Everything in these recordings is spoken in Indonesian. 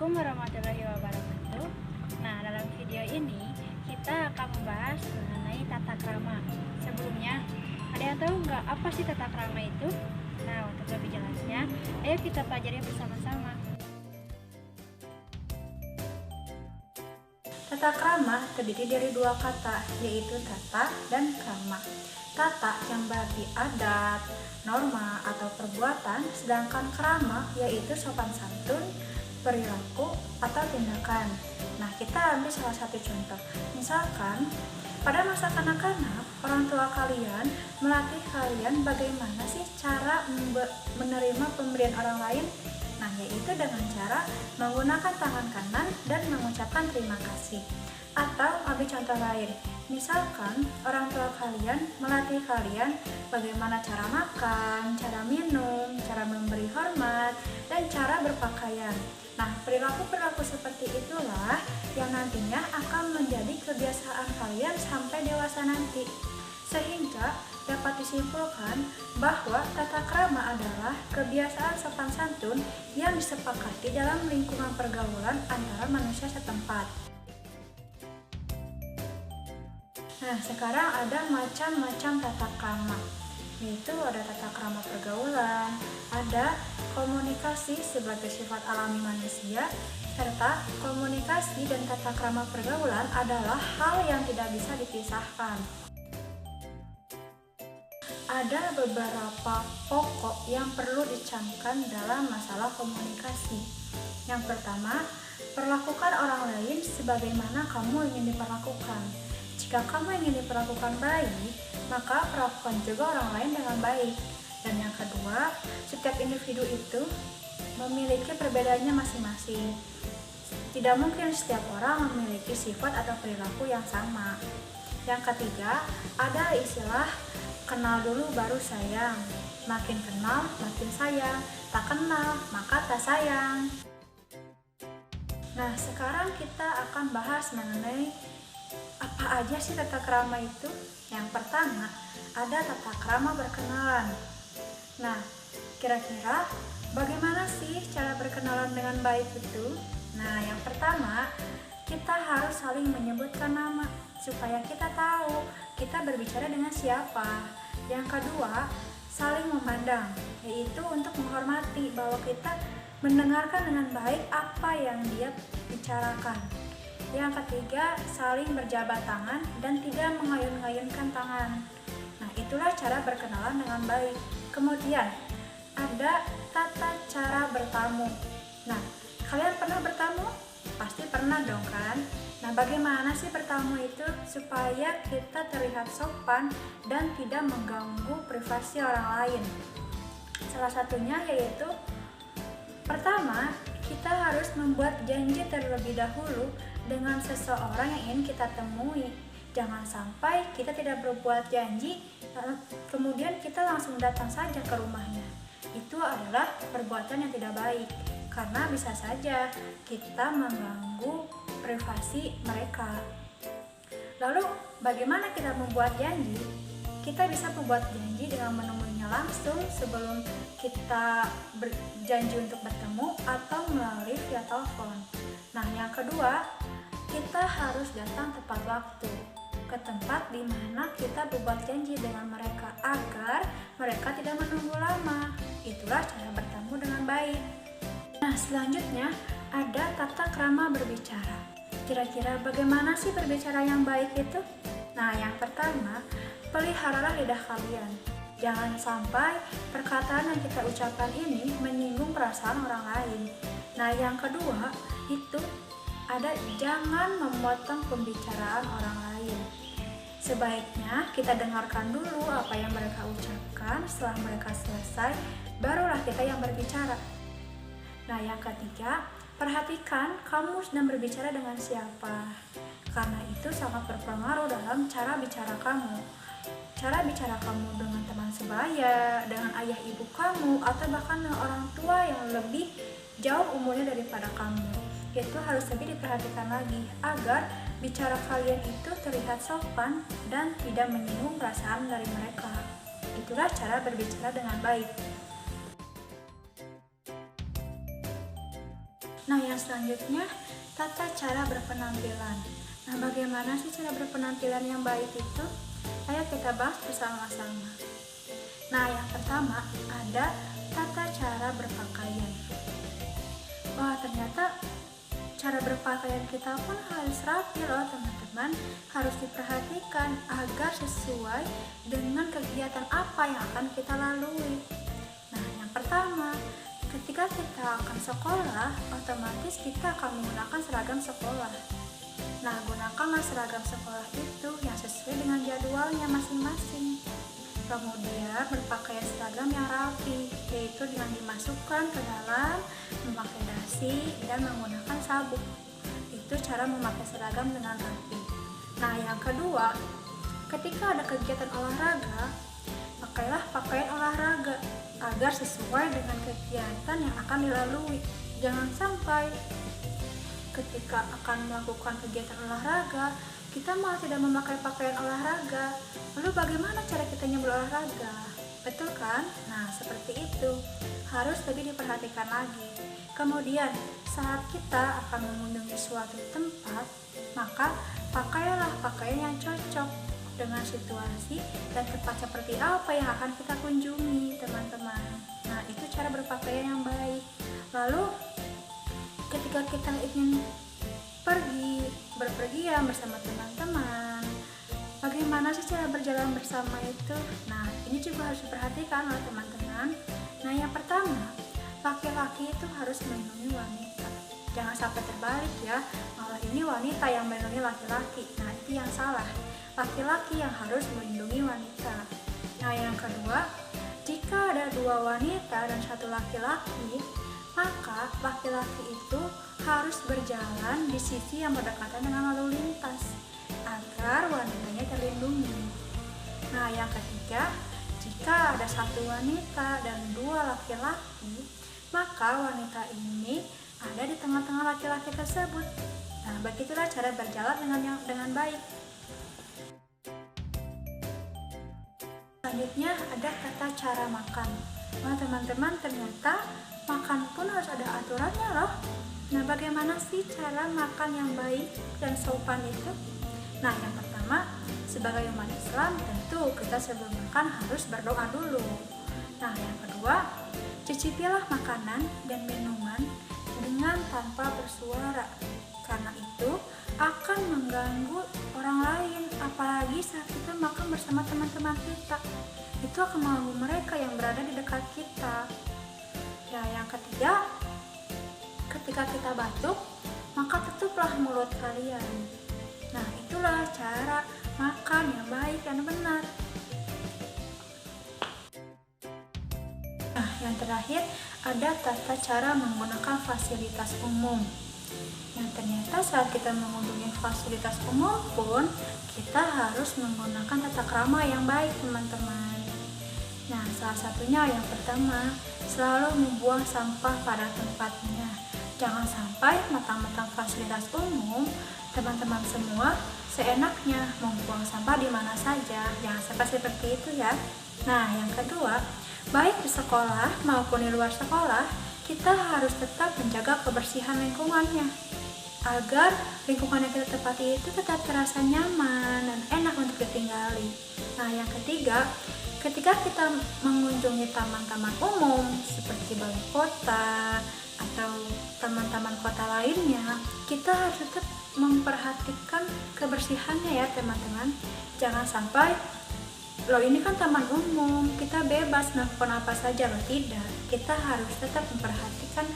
Assalamualaikum warahmatullahi wabarakatuh. Nah, dalam video ini kita akan membahas mengenai tata krama. Sebelumnya, ada yang tahu nggak apa sih tata krama itu? Nah, untuk lebih jelasnya, ayo kita pelajari bersama-sama. Tata krama terdiri dari dua kata, yaitu tata dan krama. Tata yang berarti adat, norma, atau perbuatan, sedangkan krama yaitu sopan santun, perilaku, atau tindakan. Nah, kita ambil salah satu contoh. Misalkan, pada masa kanak-kanak, orang tua kalian melatih kalian bagaimana sih cara menerima pemberian orang lain. Nah, yaitu dengan cara menggunakan tangan kanan dan mengucapkan terima kasih. Atau ambil contoh lain, misalkan orang tua kalian melatih kalian bagaimana cara makan, cara minum, cara memberi hormat, dan cara berpakaian. Nah, perilaku-perilaku seperti itulah yang nantinya akan menjadi kebiasaan kalian sampai dewasa nanti. Sehingga dapat disimpulkan bahwa tata krama adalah kebiasaan sopan santun yang disepakati dalam lingkungan pergaulan antara manusia setempat. Nah, sekarang ada macam-macam tata krama, yaitu ada tata krama pergaulan, ada komunikasi sebagai sifat alami manusia, serta komunikasi dan tata krama pergaulan adalah hal yang tidak bisa dipisahkan. Ada beberapa pokok yang perlu dicamkan dalam masalah komunikasi. Yang pertama, perlakukan orang lain sebagaimana kamu ingin diperlakukan. Jika kamu ingin diperlakukan baik, maka perlakukan juga orang lain dengan baik. Dan yang kedua, setiap individu itu memiliki perbedaannya masing-masing. Tidak mungkin setiap orang memiliki sifat atau perilaku yang sama. Yang ketiga, ada istilah kenal dulu baru sayang. Makin kenal, makin sayang. Tak kenal, maka tak sayang. Nah, sekarang kita akan bahas mengenai apa aja sih tata krama itu. Yang pertama, ada tata krama berkenalan. Nah, kira-kira bagaimana sih cara berkenalan dengan baik itu? Nah, yang pertama, kita harus saling menyebutkan nama supaya kita tahu kita berbicara dengan siapa. Yang kedua, saling memandang, yaitu untuk menghormati bahwa kita mendengarkan dengan baik apa yang dia bicarakan. Yang ketiga, saling berjabat tangan dan tidak mengayun-ngayunkan tangan. Nah, itulah cara berkenalan dengan baik. Kemudian, ada tata cara bertamu. Nah, kalian pernah bertamu? Pasti pernah dong kan? Nah, bagaimana sih bertamu itu supaya kita terlihat sopan dan tidak mengganggu privasi orang lain? Salah satunya yaitu, pertama, kita harus membuat janji terlebih dahulu dengan seseorang yang ingin kita temui. Jangan sampai kita tidak berbuat janji, kemudian kita langsung datang saja ke rumahnya. Itu adalah perbuatan yang tidak baik, karena bisa saja kita mengganggu privasi mereka. Lalu, bagaimana kita membuat janji? Kita bisa membuat janji dengan menemuinya langsung sebelum kita berjanji untuk bertemu atau melalui via telepon. Nah, yang kedua, kita harus datang tepat waktu ke tempat di mana kita berbuat janji dengan mereka agar mereka tidak menunggu lama. Itulah cara bertemu dengan baik. Nah, selanjutnya ada tata krama berbicara. Kira-kira bagaimana sih berbicara yang baik itu? Nah, yang pertama, peliharalah lidah kalian. Jangan sampai perkataan yang kita ucapkan ini menyinggung perasaan orang lain. Nah, yang kedua, itu ada jangan memotong pembicaraan orang lain. Sebaiknya kita dengarkan dulu apa yang mereka ucapkan. Setelah mereka selesai, barulah kita yang berbicara. Nah, yang ketiga, perhatikan kamu sedang berbicara dengan siapa. Karena itu sangat berpengaruh dalam cara bicara kamu. Cara bicara kamu dengan teman sebaya, dengan ayah ibu kamu, atau bahkan dengan orang tua yang lebih jauh umurnya daripada kamu. Itu harus lebih diperhatikan lagi agar bicara kalian itu terlihat sopan dan tidak menyinggung perasaan dari mereka. Itulah cara berbicara dengan baik. Nah, yang selanjutnya, tata cara berpenampilan. Nah, bagaimana sih cara berpenampilan yang baik itu? Ayo kita bahas bersama-sama. Nah, yang pertama ada tata cara berpakaian. Wah, ternyata cara berpakaian kita pun harus rapi loh teman-teman. Harus diperhatikan agar sesuai dengan kegiatan apa yang akan kita lalui. Nah, yang pertama, ketika kita akan sekolah, otomatis kita akan menggunakan seragam sekolah. Nah, gunakanlah seragam sekolah itu yang sesuai dengan jadwalnya masing-masing. Kemudian berpakaian seragam yang rapi, yaitu dengan dimasukkan ke dalam, memakai dasi, dan menggunakan sabuk. Itu cara memakai seragam dengan rapi. Nah, yang kedua, ketika ada kegiatan olahraga, pakailah pakaian olahraga agar sesuai dengan kegiatan yang akan dilalui. Jangan sampai ketika akan melakukan kegiatan olahraga, kita malah tidak memakai pakaian olahraga. Lalu bagaimana cara kita berolahraga? Betul kan? Nah, seperti itu. Harus lebih diperhatikan lagi. Kemudian, saat kita akan mengunjungi suatu tempat, maka pakailah pakaian yang cocok dengan situasi dan tempat seperti apa yang akan kita kunjungi, teman-teman. Nah, itu cara berpakaian yang baik. Lalu, ketika kita ingin berpergian bersama teman-teman, bagaimana sih cara berjalan bersama itu? Nah, ini juga harus diperhatikan oleh teman-teman. Nah, yang pertama, laki-laki itu harus melindungi wanita. Jangan sampai terbalik ya, malah ini wanita yang melindungi laki-laki. Nah, itu yang salah. Laki-laki yang harus melindungi wanita. Nah, yang kedua, jika ada 2 wanita dan 1 laki-laki, maka laki-laki itu harus berjalan di sisi yang berdekatan dengan lalu lintas agar wanitanya terlindungi. Nah, yang ketiga, jika ada 1 wanita dan 2 laki-laki, maka wanita ini ada di tengah-tengah laki-laki tersebut. Nah, begitulah cara berjalan dengan baik. Selanjutnya ada tata cara makan. Nah, teman-teman, ternyata makan pun harus ada aturannya loh. Nah, bagaimana sih cara makan yang baik dan sopan itu? Nah, yang pertama, sebagai umat Islam tentu kita sebelum makan harus berdoa dulu. Nah, yang kedua, cicipilah makanan dan minuman dengan tanpa bersuara, karena itu akan mengganggu orang lain, apalagi saat kita makan bersama teman-teman kita. Itu akan mengganggu mereka yang berada di dekat kita. Nah, yang ketiga, ketika kita batuk, maka tutuplah mulut kalian. Nah, itulah cara makan yang baik dan benar. Nah, yang terakhir ada tata cara menggunakan fasilitas umum. Yang ternyata saat kita mengunjungi fasilitas umum pun kita harus menggunakan tata krama yang baik, teman-teman. Nah, salah satunya yang pertama, selalu membuang sampah pada tempatnya. Jangan sampai mentang-mentang fasilitas umum, teman-teman semua seenaknya membuang sampah di mana saja. Jangan sampai seperti itu ya. Nah, yang kedua, baik di sekolah maupun di luar sekolah, kita harus tetap menjaga kebersihan lingkungannya agar lingkungan yang kita tempati itu tetap terasa nyaman dan enak untuk ditinggali. Nah, yang ketiga, ketika kita mengunjungi taman-taman umum seperti balai kota atau taman-taman kota lainnya, kita harus tetap memperhatikan kebersihannya ya, teman-teman. Jangan sampai loh ini kan taman umum, kita bebas melakukan apa saja. Loh tidak, kita harus tetap memperhatikan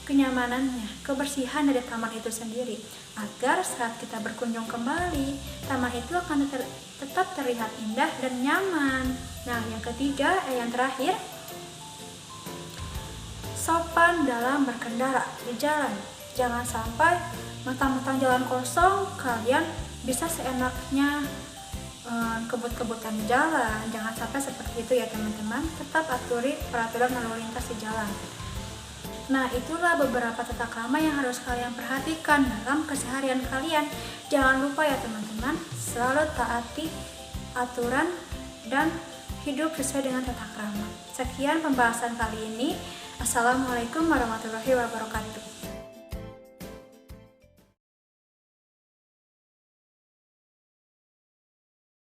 kenyamanannya, kebersihan dari taman itu sendiri, agar saat kita berkunjung kembali, taman itu akan tetap terlihat indah dan nyaman. Nah, yang ketiga, yang terakhir, sopan dalam berkendara di jalan. Jangan sampai mentang-mentang jalan kosong, kalian bisa seenaknya kebut-kebutan di jalan. Jangan sampai seperti itu ya, teman-teman. Tetap aturi peraturan lalu lintas di jalan. Nah, itulah beberapa tata krama yang harus kalian perhatikan dalam keseharian kalian. Jangan lupa ya teman-teman, selalu taati aturan dan hidup sesuai dengan tata krama. Sekian pembahasan kali ini. Assalamualaikum warahmatullahi wabarakatuh.